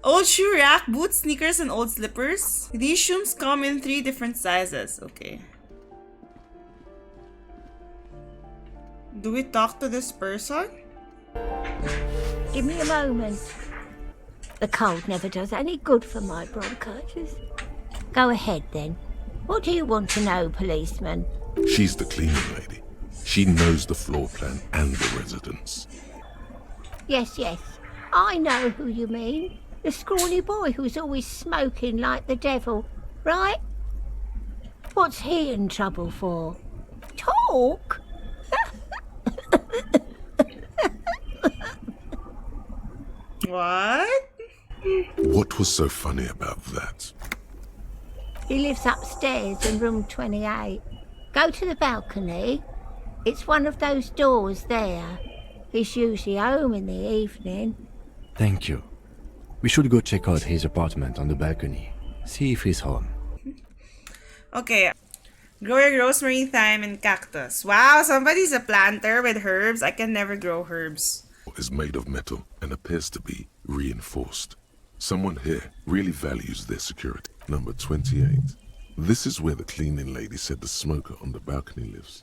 Old shoe rack, boots, sneakers, and old slippers. These shoes come in 3 different sizes. Okay. Do we talk to this person? Give me a moment. The cold never does any good for my bronchitis. Go ahead then. What do you want to know, policeman? She's the cleaning lady. She knows the floor plan and the residence. Yes, I know who you mean. The scrawny boy who's always smoking like the devil, right? What's he in trouble for? Talk? What? What was so funny about that? He lives upstairs in room 28. Go to the balcony. It's one of those doors there. He's usually home in the evening. Thank you. We should go check out his apartment on the balcony. See if he's home. Okay. Growing rosemary, thyme, and cactus. Wow, somebody's a planter with herbs. I can never grow herbs. Is made of metal and appears to be reinforced. Someone here really values their security. Number 28. This is where the cleaning lady said the smoker on the balcony lives.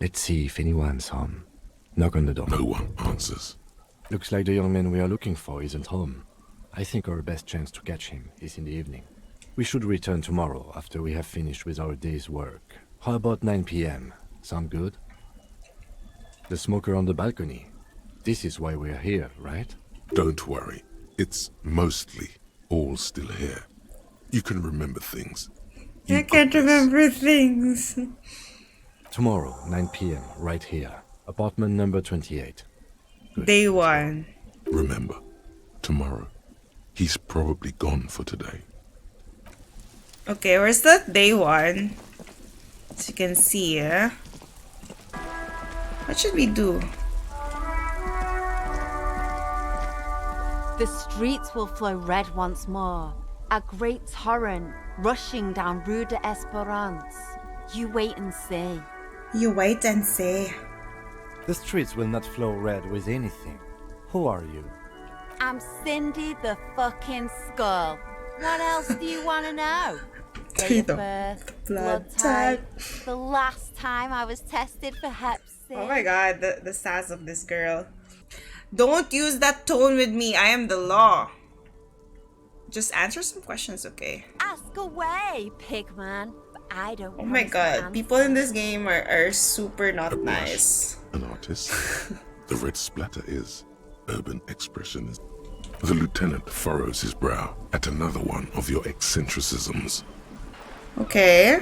Let's see if anyone's home. Knock on the door. No one answers. Looks like the young man we are looking for isn't home. I think our best chance to catch him is in the evening. We should return tomorrow after we have finished with our day's work. How about 9 p.m.? Sound good? The smoker on the balcony. This is why we're here, right? Don't worry. It's mostly all still here. You can remember things. I can't remember things. Tomorrow, 9 p.m., right here. Apartment number 28. Good. Day 1. Remember, tomorrow. He's probably gone for today. Okay, where's that day 1? As you can see, what should we do? The streets will flow red once more, a great torrent rushing down Rue de Esperance. You wait and see. You wait and see. The streets will not flow red with anything. Who are you? I'm Cindy the fucking Skull. What else do you want to know? Date of birth, blood type, the last time I was tested for Hep C. Oh my god, the sass of this girl. Don't use that tone with me. I am the law. Just answer some questions, okay? Ask away, pigman. But I don't. Oh my god, people in this game are super not nice. An artist. The red splatter is urban expressionism. The lieutenant furrows his brow at another one of your eccentricisms. Okay.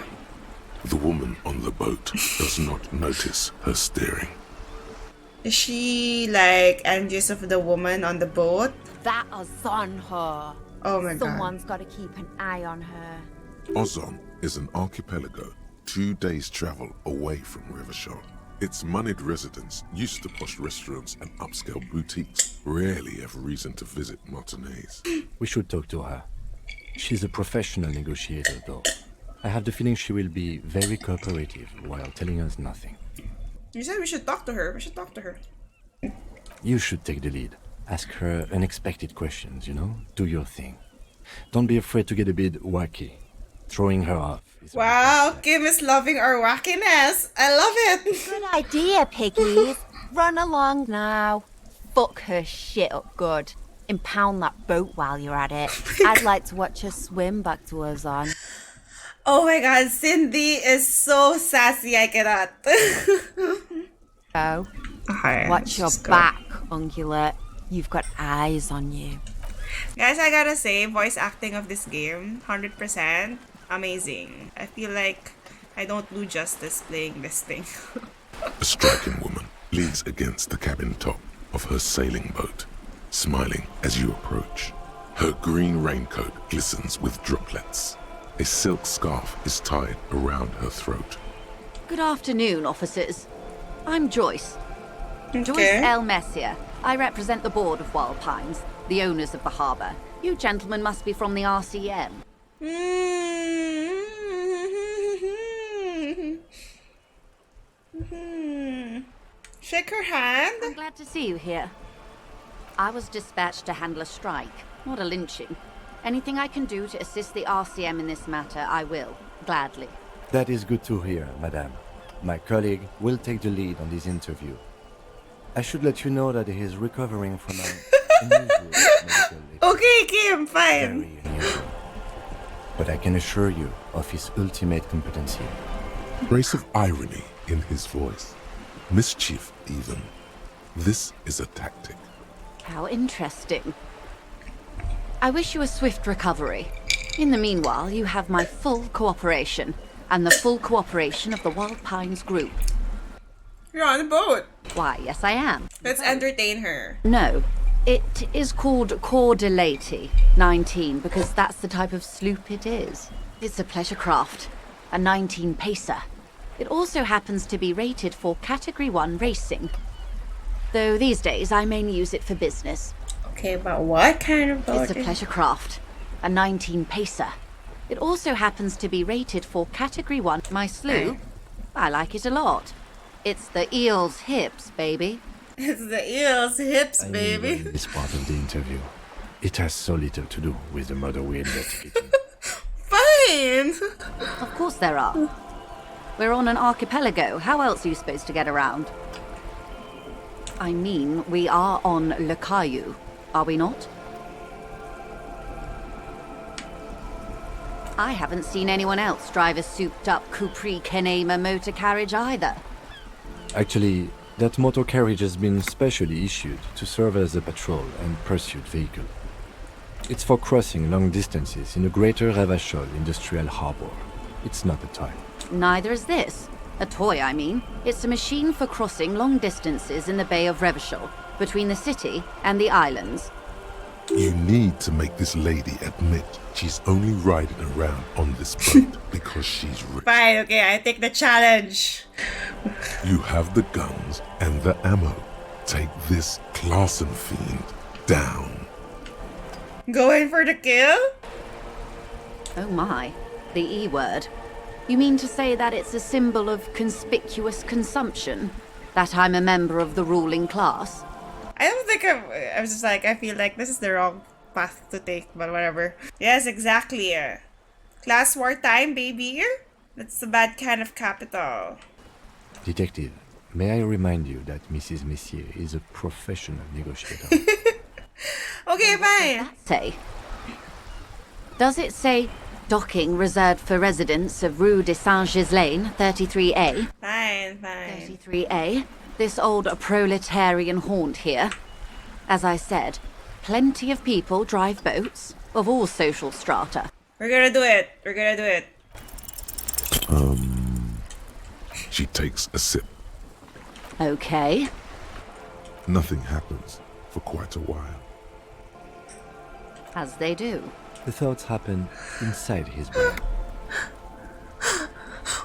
The woman on the boat does not notice her steering. Is she like envious of the woman on the boat? That is on her. Oh my god. Someone's got to keep an eye on her. Ozon is an archipelago 2 days' travel away from Rivershore. Its moneyed residents, used to posh restaurants and upscale boutiques, rarely have reason to visit Martinez. We should talk to her. She's a professional negotiator, though. I have the feeling she will be very cooperative while telling us nothing. You said we should talk to her. We should talk to her. You should take the lead. Ask her unexpected questions, you know? Do your thing. Don't be afraid to get a bit wacky. Throwing her off is... Wow, Kim is loving our wackiness. I love it. Good idea, piggies. Run along now. Fuck her shit up good. Impound that boat while you're at it. I'd like to watch her swim back to Ozon. Oh my god, Cindy is so sassy, I cannot. Go. Okay, Watch your go. back, ungulate. You've got eyes on you. Guys, I gotta say, voice acting of this game, 100%, amazing. I feel like I don't do justice playing this thing. A striking woman leans against the cabin top of her sailing boat, smiling as you approach. Her green raincoat glistens with droplets. A silk scarf is tied around her throat. Good afternoon, officers. I'm Joyce. Joyce Okay. L. Messier. I represent the board of Wild Pines, the owners of the harbour. You gentlemen must be from the RCM. Shake her hand. I'm glad to see you here. I was dispatched to handle a strike. not a lynching. Anything I can do to assist the RCM in this matter, I will, gladly. That is good to hear, madame. My colleague will take the lead on this interview. I should let you know that he is recovering from an unusual medical issue. Okay, Kim, fine. Very unusual. But I can assure you of his ultimate competency. Trace of irony in his voice. Mischief, even. This is a tactic. How interesting. I wish you a swift recovery. In the meanwhile, you have my full cooperation, and the full cooperation of the Wild Pines group. You're on the boat. Why, yes I am. Let's entertain her. No, it is called Cordelati 19 because that's the type of sloop it is. It's a pleasure craft, a 19 pacer. It also happens to be rated for Category 1 racing. Though these days I mainly use it for business. Okay, but what kind of boat? It's a pleasure craft, a 19 pacer. It also happens to be rated for Category 1. My sloop, I like it a lot. It's the eel's hips, baby. It's the eel's hips, I baby. knew this part of the interview. It has so little to do with the murder we're investigating. Fine. Of course there are. We're on an archipelago. How else are you supposed to get around? I mean, we are on Le Caillou, are we not? I haven't seen anyone else drive a souped-up Capri Kenema motor carriage either. Actually, that motor carriage has been specially issued to serve as a patrol and pursuit vehicle. It's for crossing long distances in the greater Revachol industrial harbor. It's not a toy. Neither is this. A toy, I mean. It's a machine for crossing long distances in the Bay of Revachol, between the city and the islands. You need to make this lady admit she's only riding around on this boat because she's rich. Fine, okay, I take the challenge. You have the guns and the ammo. Take this Clausen fiend down. Going for the kill? Oh my, the E word. You mean to say that it's a symbol of conspicuous consumption? That I'm a member of the ruling class? I don't think I was just like, I feel like this is the wrong path to take, but whatever. Yes, exactly. Class wartime, baby. That's the bad kind of capital. Detective, may I remind you that Mrs. Messier is a professional negotiator. Okay, fine. That say? Does it say docking reserved for residents of Rue de Saint-Ghislain, 33A? Fine, fine. 33A? This old proletarian haunt here. As I said, plenty of people drive boats, of all social strata. We're gonna do it. We're gonna do it. She takes a sip. Okay. Nothing happens for quite a while. As they do. The thoughts happen inside his brain.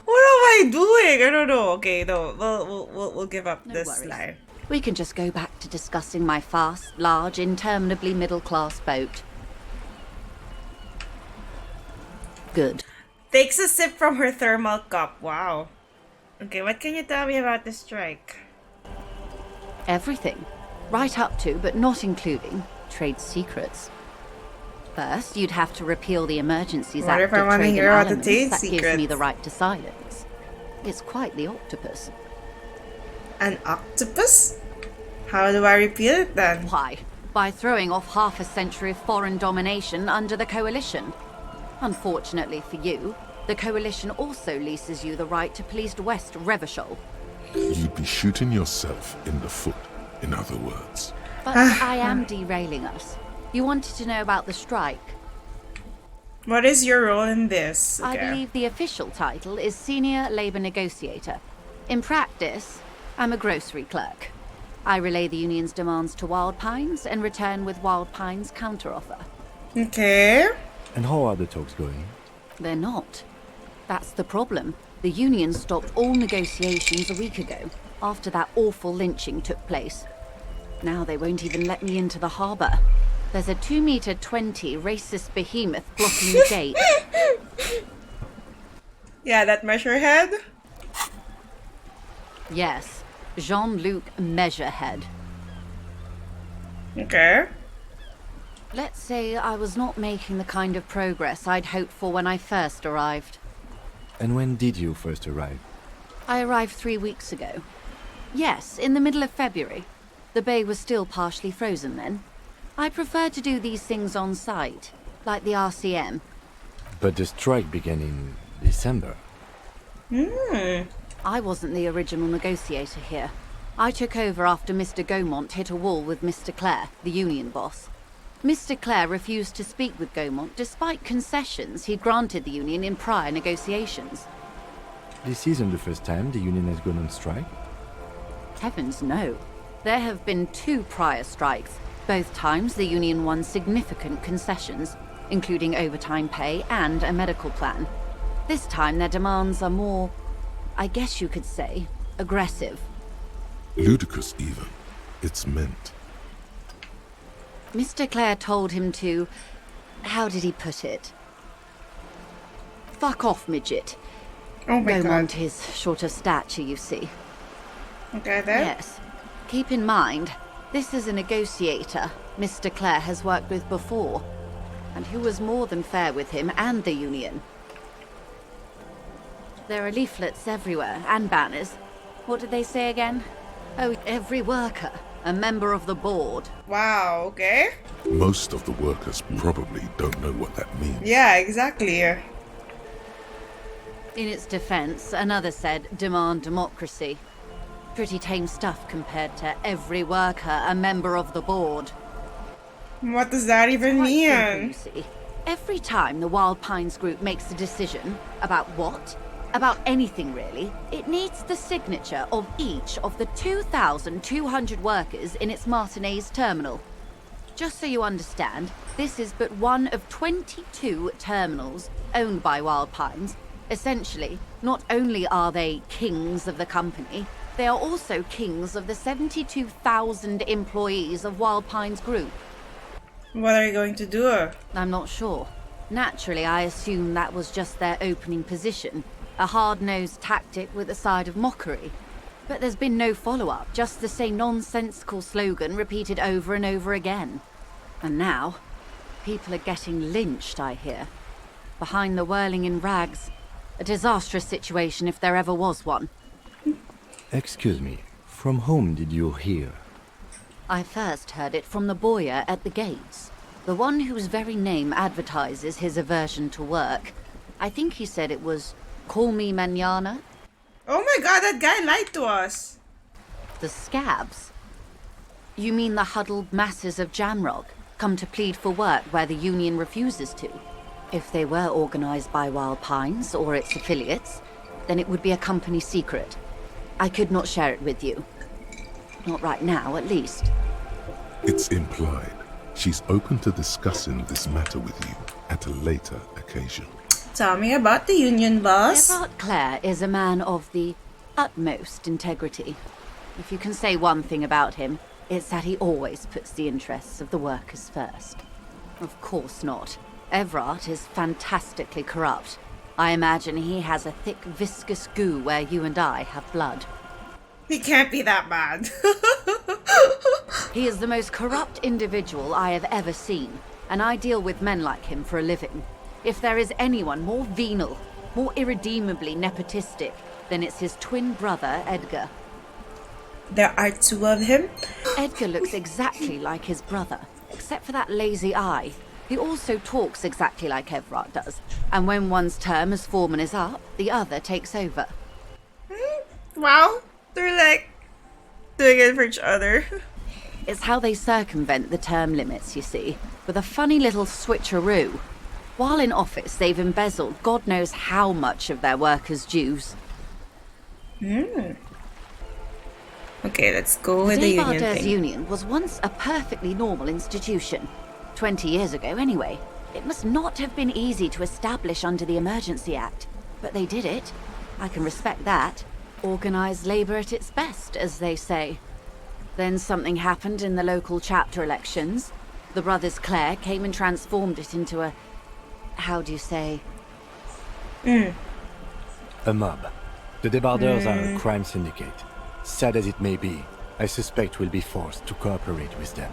What am I doing? I don't know. Okay, no, we'll give up No this worries. line. We can just go back to discussing my fast, large, interminably middle-class boat. Good. Takes a sip from her thermal cup. Wow. Okay, what can you tell me about the strike? Everything. Right up to, but not including, trade secrets. First, you'd have to repeal the Emergencies What Act if I of wanna Trade in hear about the Elements. trade That gives me secrets? the right to silence. It's quite the octopus. An octopus? How do I repeal it then? Why? By throwing off half a century of foreign domination under the Coalition. Unfortunately for you, the Coalition also leases you the right to police West Revachol. You'd be shooting yourself in the foot, in other words. But I am derailing us. You wanted to know about the strike. What is your role in this? I believe the official title is Senior Labour Negotiator. In practice, I'm a grocery clerk. I relay the union's demands to Wild Pines and return with Wild Pines' counteroffer. Okay. And how are the talks going? They're not. That's the problem. The union stopped all negotiations a week ago, after that awful lynching took place. Now they won't even let me into the harbour. There's a 2-meter 20 racist behemoth blocking the gate. Yeah, that measure head. Yes, Jean-Luc Measurehead. Okay. Let's say I was not making the kind of progress I'd hoped for when I first arrived. And when did you first arrive? I arrived 3 weeks ago. Yes, in the middle of February. The bay was still partially frozen then. I prefer to do these things on site, like the RCM. But the strike began in December. I wasn't the original negotiator here. I took over after Mr. Gaumont hit a wall with Mr. Clare, the union boss. Mr. Clare refused to speak with Gaumont despite concessions he'd granted the union in prior negotiations. This isn't the first time the union has gone on strike. Heavens no. There have been 2 prior strikes. Both times the union won significant concessions, including overtime pay and a medical plan. This time their demands are more, I guess you could say, aggressive. Ludicrous even. It's meant. Mr. Clare told him to... how did he put it? Fuck off, midget. Oh my Gaumont god. is short of stature, you see. Okay then. Yes. Keep in mind, this is a negotiator Mr. Clare has worked with before, and who was more than fair with him and the union. There are leaflets everywhere, and banners. What did they say again? Oh, every worker, a member of the board. Wow, okay. Most of the workers probably don't know what that means. Yeah, exactly. In its defense, another said, demand democracy. Pretty tame stuff compared to every worker, a member of the board. What does that even Quite simple, mean? you see. Every time the Wild Pines group makes a decision about what, about anything really, it needs the signature of each of the 2,200 workers in its Martinez terminal. Just so you understand, this is but one of 22 terminals owned by Wild Pines. Essentially, not only are they kings of the company, they are also kings of the 72,000 employees of Wild Pines Group. What are you going to do? I'm not sure. Naturally, I assume that was just their opening position, a hard-nosed tactic with a side of mockery. But there's been no follow-up, just the same nonsensical slogan repeated over and over again. And now, people are getting lynched, I hear. Behind the whirling in rags. A disastrous situation if there ever was one. Excuse me, from whom did you hear? I first heard it from the boyer at the gates. The one whose very name advertises his aversion to work. I think he said it was, "Call me mañana." Oh my god, that guy lied to us. The scabs? You mean the huddled masses of Jamrog, come to plead for work where the union refuses to? If they were organized by Wild Pines or its affiliates, then it would be a company secret. I could not share it with you. Not right now, at least. It's implied. She's open to discussing this matter with you at a later occasion. Tell me about the union boss. Everard Clare is a man of the utmost integrity. If you can say one thing about him, it's that he always puts the interests of the workers first. Of course not. Everard is fantastically corrupt. I imagine he has a thick, viscous goo where you and I have blood. He can't be that bad. He is the most corrupt individual I have ever seen, and I deal with men like him for a living. If there is anyone more venal, more irredeemably nepotistic, then it's his twin brother, Edgar. There are 2 of him? Edgar looks exactly like his brother, except for that lazy eye. He also talks exactly like Everard does, and when one's term as foreman is up, the other takes over. Wow. They're like doing it for each other. It's how they circumvent the term limits, you see, with a funny little switcheroo. While in office, they've embezzled God knows how much of their workers' dues. Okay, let's go with the union Desbardes thing. Union was once a perfectly normal institution. 20 years ago, anyway. It must not have been easy to establish under the Emergency Act, but they did it. I can respect that. Organised labour at its best, as they say. Then something happened in the local chapter elections. The brothers Clare came and transformed it into a... how do you say? A mob. The Debarders are a crime syndicate. Sad as it may be, I suspect we'll be forced to cooperate with them.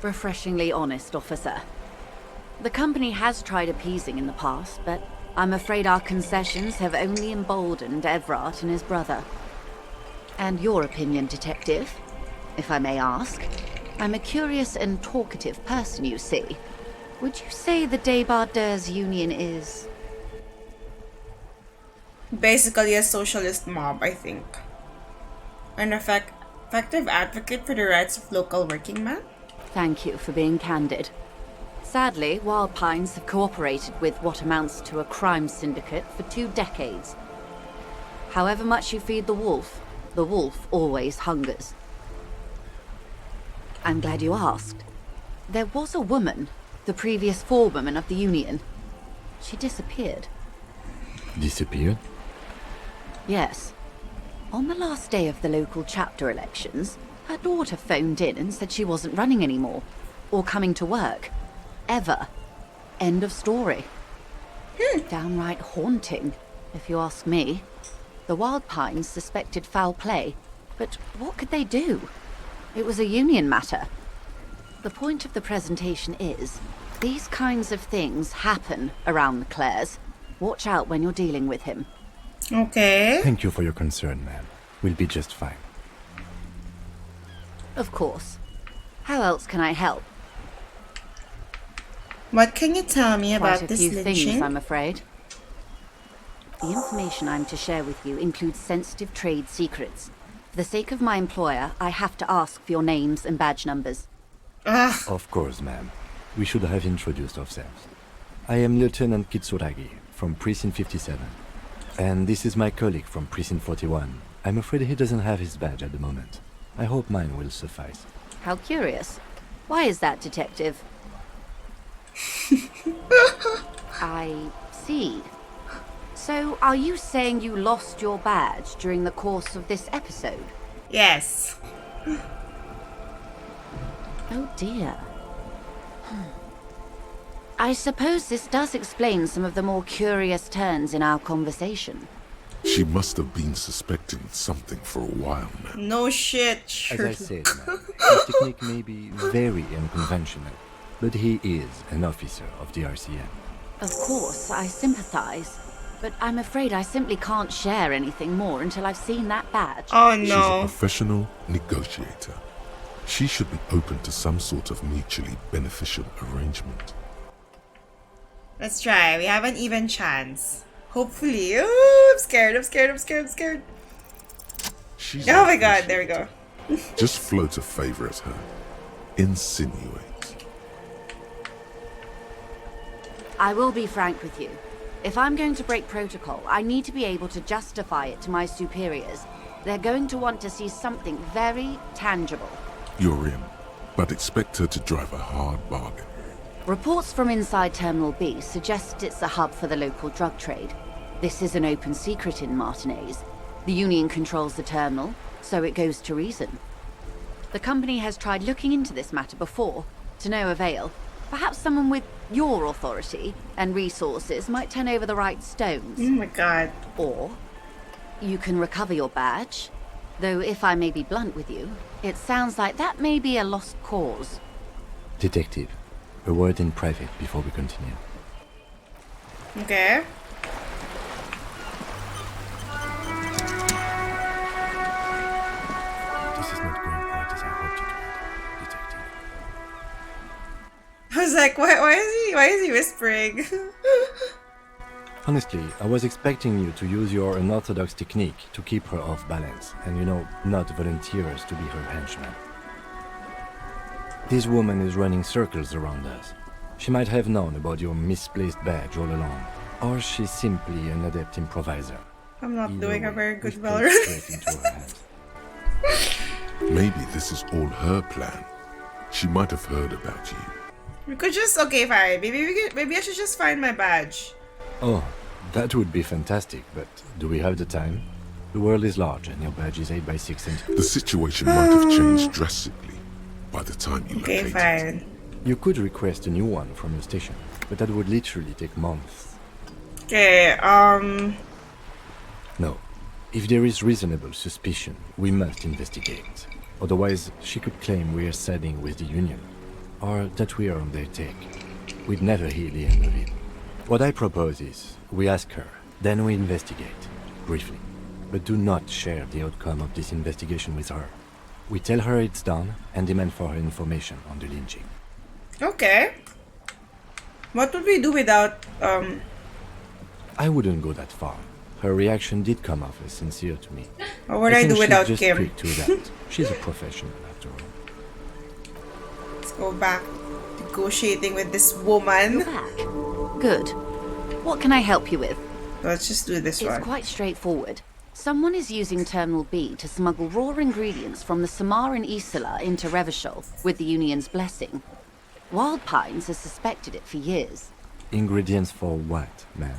Refreshingly honest, officer. The company has tried appeasing in the past, but I'm afraid our concessions have only emboldened Everard and his brother. And your opinion, detective, if I may ask? I'm a curious and talkative person, you see. Would you say the Débardeurs Union is... Basically a socialist mob, I think. An effective advocate for the rights of local working men? Thank you for being candid. Sadly, Wild Pines have cooperated with what amounts to a crime syndicate for 2 decades. However much you feed the wolf always hungers. I'm glad you asked. There was a woman, the previous forewoman of the Union. She disappeared. Disappeared? Yes. On the last day of the local chapter elections, her daughter phoned in and said she wasn't running anymore, or coming to work. Ever. End of story. Downright haunting, if you ask me. The Wild Pines suspected foul play, but what could they do? It was a union matter. The point of the presentation is, these kinds of things happen around the Clares. Watch out when you're dealing with him. Okay. Thank you for your concern, ma'am. We'll be just fine. Of course. How else can I help? What can you tell me about Quite a this few lynching? things, I'm afraid. The information I'm to share with you includes sensitive trade secrets. For the sake of my employer, I have to ask for your names and badge numbers. Ugh. Of course, ma'am. We should have introduced ourselves. I am Lieutenant Kitsuragi from Precinct 57. And this is my colleague from Precinct 41. I'm afraid he doesn't have his badge at the moment. I hope mine will suffice. How curious. Why is that, detective? I see. So, are you saying you lost your badge during the course of this episode? Yes. Oh dear. I suppose this does explain some of the more curious turns in our conversation. She must have been suspecting something for a while now. No shit. As Sure. I said, ma'am, his technique may be very unconventional, but he is an officer of the RCM. Of course, I sympathize. But I'm afraid I simply can't share anything more until I've seen that badge. Oh She's a no. professional negotiator. She should be open to some sort of mutually beneficial arrangement. Let's try. We have an even chance. Hopefully. Oh, I'm scared. She's Oh my god, there we go. Just float a favor at her. Insinuate. I will be frank with you. If I'm going to break protocol, I need to be able to justify it to my superiors. They're going to want to see something very tangible. You're in, but expect her to drive a hard bargain. Reports from inside Terminal B suggest it's a hub for the local drug trade. This is an open secret in Martinez. The Union controls the terminal, so it goes to reason. The company has tried looking into this matter before, to no avail. Perhaps someone with your authority and resources might turn over the right stones. Oh my god. Or you can recover your badge. Though if I may be blunt with you, it sounds like that may be a lost cause. Detective, a word in private before we continue. Okay. This is not going quite as I hoped it would, Detective. I was like, why is he whispering? Honestly, I was expecting you to use your unorthodox technique to keep her off balance, and not volunteer us to be her henchmen. This woman is running circles around us. She might have known about your misplaced badge all along, or she's simply an adept improviser. I'm not Either doing a way, very good we've played Valorant. straight into her hands. Maybe this is all her plan. She might have heard about you. We could just maybe I should just find my badge. Oh, that would be fantastic, but do we have the time? The world is large and your badge is 8x6 centimeters. The situation might have changed drastically by the time you Okay, locate it. fine. You could request a new one from your station, but that would literally take months. Okay, No. If there is reasonable suspicion, we must investigate. Otherwise, she could claim we are siding with the Union. or that we are on their take. We'd never hear the end of it. What I propose is, we ask her, then we investigate, briefly. But do not share the outcome of this investigation with her. We tell her it's done, and demand for her information on the lynching. Okay. What would we do without, I wouldn't go that far. Her reaction did come off as sincere to me. what would I do think without she's just Kim? quick to that. She's a professional, after all. Let's go back negotiating with this woman. Back. Good. What can I help you with? Let's just do this It's one. quite straightforward. Someone is using Terminal B to smuggle raw ingredients from the Samar and Isola into Revachol with the Union's blessing. Wild Pines has suspected it for years. Ingredients for what, ma'am?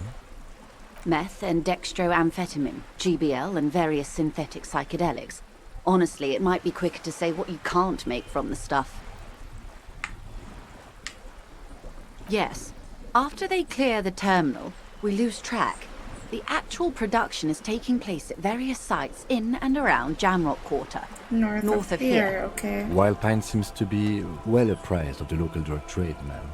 Meth and dextroamphetamine, GBL, and various synthetic psychedelics. Honestly, it might be quicker to say what you can't make from the stuff. Yes. After they clear the terminal, we lose track. The actual production is taking place at various sites in and around Jamrock Quarter. North of here. Okay. Wild Pine seems to be well apprised of the local drug trade, ma'am.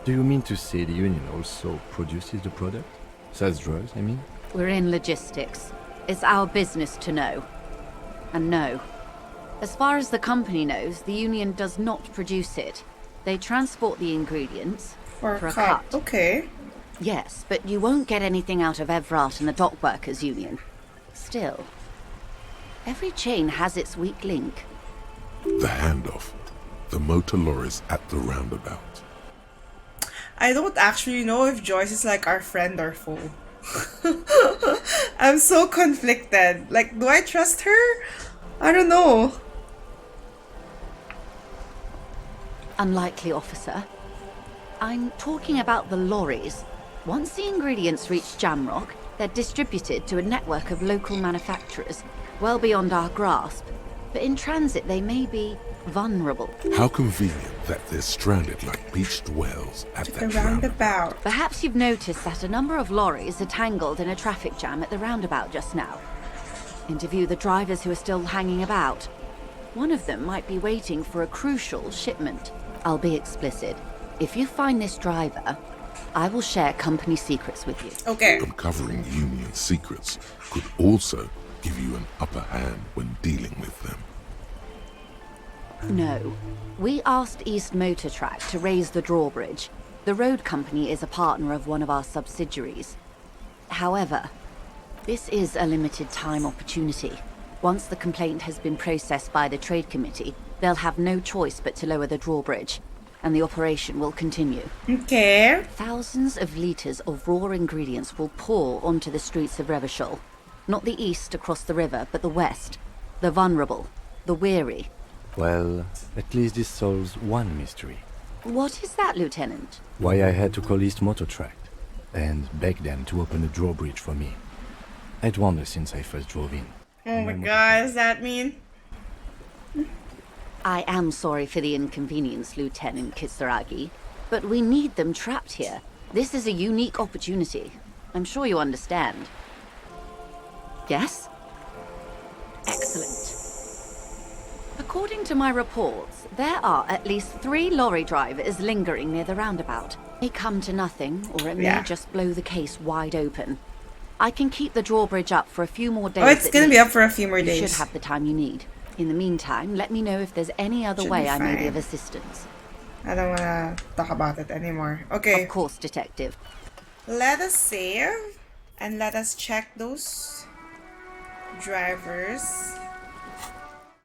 Do you mean to say the Union also produces the product? Sells drugs, I mean? We're in logistics. It's our business to know. And no. As far as the company knows, the Union does not produce it. They transport the ingredients For for a a cut. cut. Okay. Yes, but you won't get anything out of Evrart and the Dock Workers Union. Still, every chain has its weak link. The handoff. The motor lorries at the roundabout. I don't actually know if Joyce is like our friend or foe. I'm so conflicted. Like, do I trust her? I don't know. Unlikely, officer. I'm talking about the lorries. Once the ingredients reach Jamrock, they're distributed to a network of local manufacturers, well beyond our grasp. But in transit, they may be vulnerable. How convenient that they're stranded like beached whales at The that roundabout. roundabout. Perhaps you've noticed that a number of lorries are tangled in a traffic jam at the roundabout just now. Interview the drivers who are still hanging about. One of them might be waiting for a crucial shipment. I'll be explicit. If you find this driver, I will share company secrets with you. Okay. Uncovering Union secrets could also give you an upper hand when dealing with them. No. We asked East Motor Track to raise the drawbridge. The road company is a partner of one of our subsidiaries. However, this is a limited time opportunity. Once the complaint has been processed by the trade committee, they'll have no choice but to lower the drawbridge, and the operation will continue. Okay. Thousands of litres of raw ingredients will pour onto the streets of Revachol. Not the east across the river, but the west. The vulnerable, the weary. Well, at least this solves one mystery. What is that, Lieutenant? Why I had to call East Motor Track and beg them to open the drawbridge for me. I'd wondered since I first drove in. Oh my god, does that mean? I am sorry for the inconvenience, Lieutenant Kisaragi, but we need them trapped here. This is a unique opportunity. I'm sure you understand. Yes? Excellent. According to my reports, there are at least 3 lorry drivers lingering near the roundabout. It may come to nothing, or it may Yeah. just blow the case wide open. I can keep the drawbridge up for a few more days. Oh, it's at gonna be least. up for a few more You days. should have the time you need. In the meantime, let me know if there's any other Should way be I may be fine. of assistance. I don't wanna talk about it anymore. Okay. Of course, Detective. Let us save and let us check those drivers.